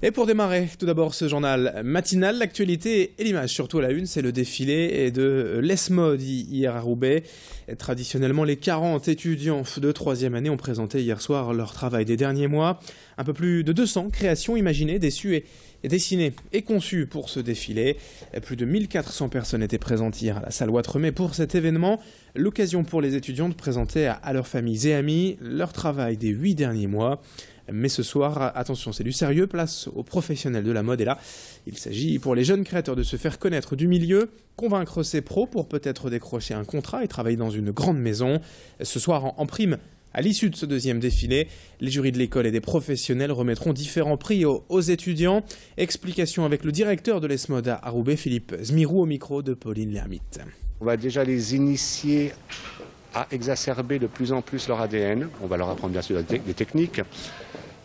Et pour démarrer, tout d'abord ce journal matinal, l'actualité et l'image, surtout à la une, c'est le défilé de l'ESMOD hier à Roubaix. Et traditionnellement, les 40 étudiants de 3e année ont présenté hier soir leur travail des derniers mois. Un peu plus de 200 créations imaginées, déçues et dessinées et conçues pour ce défilé. Plus de 1400 personnes étaient présentes hier à la salle Ouatremet pour cet événement. L'occasion pour les étudiants de présenter à leurs familles et amis leur travail des 8 derniers mois. Mais ce soir, attention, c'est du sérieux, place aux professionnels de la mode. Et là, il s'agit pour les jeunes créateurs de se faire connaître du milieu, convaincre ses pros pour peut-être décrocher un contrat et travailler dans une grande maison. Ce soir, en prime, à l'issue de ce deuxième défilé, les jurys de l'école et des professionnels remettront différents prix aux étudiants. Explication avec le directeur de l'ESMOD à Roubaix, Philippe Zmirou, au micro de Pauline Lermite. On va déjà les initier à exacerber de plus en plus leur ADN. On va leur apprendre bien sûr des techniques.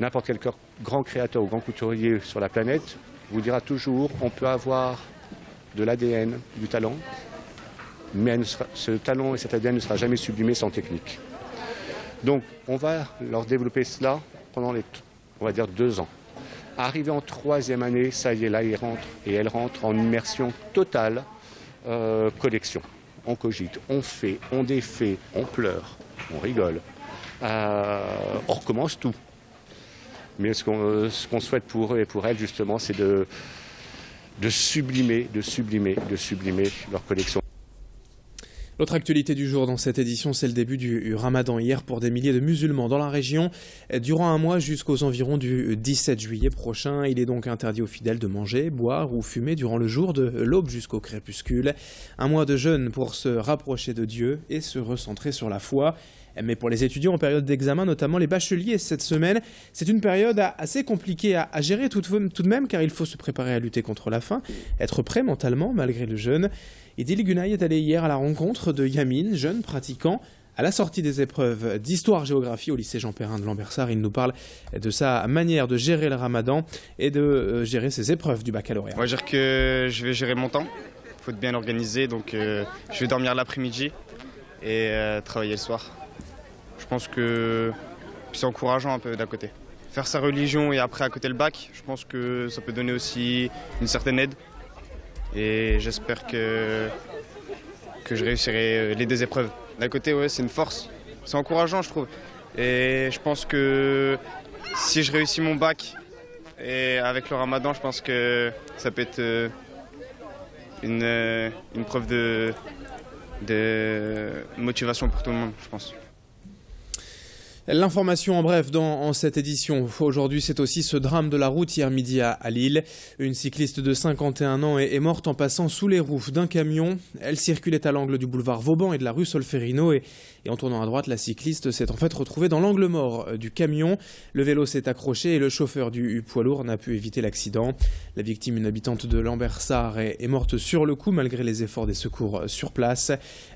N'importe quel grand créateur ou grand couturier sur la planète vous dira toujours on peut avoir de l'ADN, du talent, mais ce talent et cet ADN ne sera jamais sublimé sans technique. Donc on va leur développer cela pendant on va dire 2 ans. Arrivé en 3e année, ça y est, là, elle rentre en immersion totale, collection. On cogite, on fait, on défait, on pleure, on rigole, on recommence tout. Mais ce qu'on souhaite pour eux et pour elles, justement, c'est de sublimer leur collection. L'autre actualité du jour dans cette édition, c'est le début du Ramadan hier pour des milliers de musulmans dans la région. Durant un mois jusqu'aux environs du 17 juillet prochain, il est donc interdit aux fidèles de manger, boire ou fumer durant le jour de l'aube jusqu'au crépuscule. Un mois de jeûne pour se rapprocher de Dieu et se recentrer sur la foi. Mais pour les étudiants en période d'examen, notamment les bacheliers cette semaine, c'est une période assez compliquée à gérer tout de même, car il faut se préparer à lutter contre la faim, être prêt mentalement malgré le jeûne. Idil Gunay est allé hier à la rencontre de Yamin, jeune pratiquant. À la sortie des épreuves d'histoire-géographie au lycée Jean Perrin de Lambersart, il nous parle de sa manière de gérer le ramadan et de gérer ses épreuves du baccalauréat. On va dire que je vais gérer mon temps, il faut être bien organisé, donc je vais dormir l'après-midi et travailler le soir. Je pense que c'est encourageant un peu d'un côté. Faire sa religion et après à côté le bac, je pense que ça peut donner aussi une certaine aide. Et j'espère que je réussirai les 2 épreuves. D'un côté, ouais, c'est une force. C'est encourageant, je trouve. Et je pense que si je réussis mon bac et avec le ramadan, je pense que ça peut être une preuve de motivation pour tout le monde, je pense. L'information en bref dans cette édition. Aujourd'hui, c'est aussi ce drame de la route hier midi à Lille. Une cycliste de 51 ans est morte en passant sous les roues d'un camion. Elle circulait à l'angle du boulevard Vauban et de la rue Solferino et en tournant à droite, la cycliste s'est en fait retrouvée dans l'angle mort du camion. Le vélo s'est accroché et le chauffeur du poids lourd n'a pu éviter l'accident. La victime, une habitante de Lambersart, est morte sur le coup malgré les efforts des secours sur place.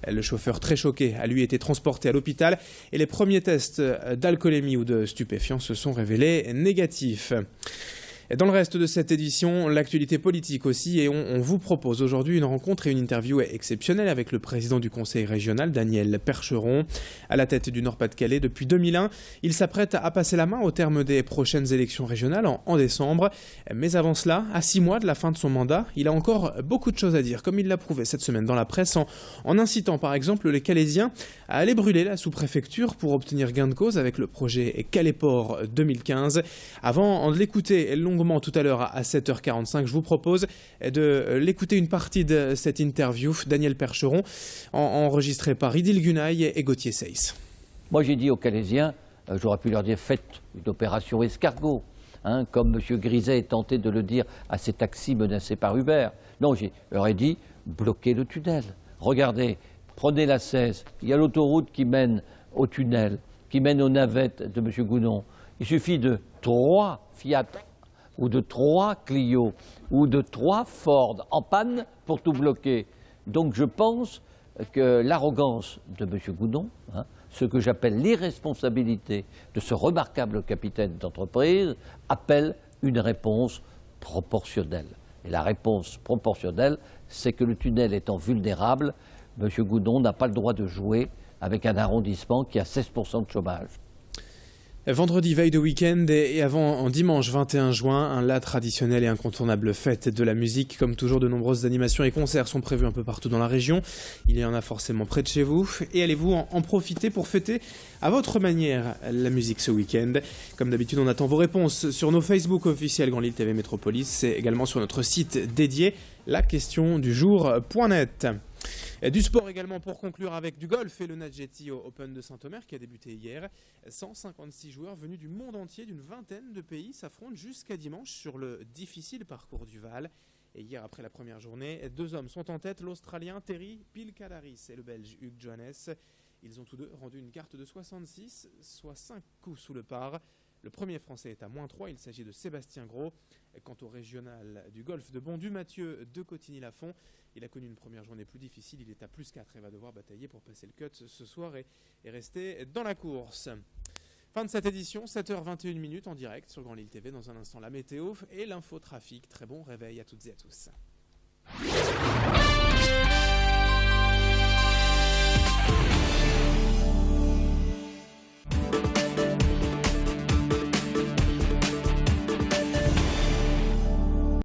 Le chauffeur, très choqué, a lui été transporté à l'hôpital et les premiers tests d'alcoolémie ou de stupéfiants se sont révélés négatifs. Et dans le reste de cette édition, l'actualité politique aussi, et on vous propose aujourd'hui une rencontre et une interview exceptionnelle avec le président du conseil régional, Daniel Percheron. À la tête du Nord-Pas-de-Calais depuis 2001, il s'apprête à passer la main au terme des prochaines élections régionales en décembre. Mais avant cela, à 6 mois de la fin de son mandat, il a encore beaucoup de choses à dire, comme il l'a prouvé cette semaine dans la presse, en incitant par exemple les Calaisiens à aller brûler la sous-préfecture pour obtenir gain de cause avec le projet Calais-Port 2015. Avant de l'écouter longuement tout à l'heure à 7h45, je vous propose de l'écouter une partie de cette interview, Daniel Percheron, enregistrée par Idil Gunay et Gauthier Seyss. Moi j'ai dit aux Calaisiens, j'aurais pu leur dire faites une opération escargot, comme M. Griset est tenté de le dire à ces taxis menacés par Uber. Non, je leur ai dit bloquez le tunnel. Regardez, prenez la 16, il y a l'autoroute qui mène au tunnel, qui mène aux navettes de M. Gounon. Il suffit de 3 Fiat ou de 3 Clio ou de 3 Ford en panne pour tout bloquer. Donc je pense que l'arrogance de M. Gounon, ce que j'appelle l'irresponsabilité de ce remarquable capitaine d'entreprise, appelle une réponse proportionnelle. Et la réponse proportionnelle, c'est que le tunnel étant vulnérable, M. Gounon n'a pas le droit de jouer avec un arrondissement qui a 16% de chômage. Vendredi, veille de week-end et avant en dimanche 21 juin, la traditionnelle et incontournable fête de la musique. Comme toujours, de nombreuses animations et concerts sont prévus un peu partout dans la région. Il y en a forcément près de chez vous. Et allez-vous en profiter pour fêter à votre manière la musique ce week-end. Comme d'habitude, on attend vos réponses sur nos Facebook officiels Grand Lille TV Métropolis et également sur notre site dédié laquestiondujour.net. Du sport également pour conclure avec du golf et le Nadjeti Open de Saint-Omer qui a débuté hier. 156 joueurs venus du monde entier, d'une vingtaine de pays s'affrontent jusqu'à dimanche sur le difficile parcours du Val. Et hier, après la première journée, 2 hommes sont en tête, l'Australien Terry Pilkadaris et le Belge Hugues Johannes. Ils ont tous deux rendu une carte de 66, soit 5 coups sous le par. Le premier français est à -3, il s'agit de Sébastien Gros. Quant au régional du golf de Bondu, Mathieu de Cotigny-Lafont, il a connu une première journée plus difficile, il est à +4 et va devoir batailler pour passer le cut ce soir et rester dans la course. Fin de cette édition, 7h21 en direct sur Grand Lille TV. Dans un instant, la météo et l'infotrafic. Très bon réveil à toutes et à tous.